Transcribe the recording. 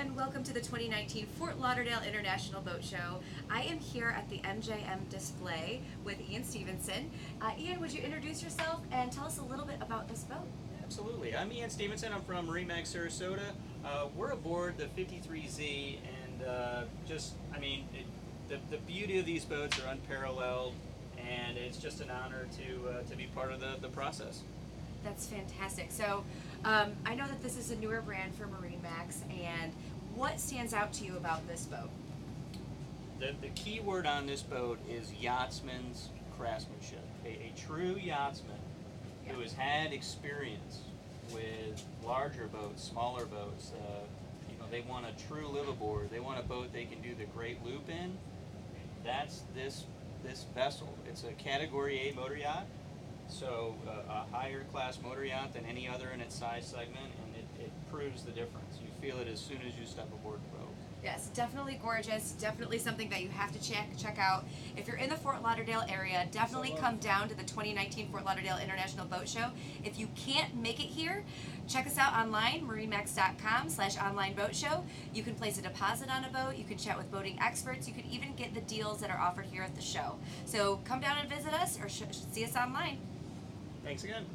and welcome to the 2019 Fort Lauderdale International Boat Show. I am here at the MJM display with Ian Stephenson. Ian, would you introduce yourself and tell us a little bit about this boat? Absolutely. I'm Ian Stephenson. I'm from MarineMax, Sarasota. We're aboard the 53Z, and the beauty of these boats are unparalleled, and it's just an honor to be part of the process. That's fantastic. So I know that this is a newer brand for MarineMax, and what stands out to you about this boat? The key word on this boat is yachtsman's craftsmanship. A true yachtsman who has had experience with larger boats, smaller boats. They want a true liveaboard. They want a boat they can do the great loop in. That's this vessel. It's a Category A motor yacht. So a higher class motor yacht than any other in its size segment, and it proves the difference. You feel it as soon as you step aboard the boat. Yes, definitely gorgeous. Definitely something that you have to check out. If you're in the Fort Lauderdale area, definitely come down to the 2019 Fort Lauderdale International Boat Show. If you can't make it here, check us out online, marinemax.com/online boat show. You can place a deposit on a boat. You can chat with boating experts. You can even get the deals that are offered here at the show. So come down and visit us or see us online. Thanks again.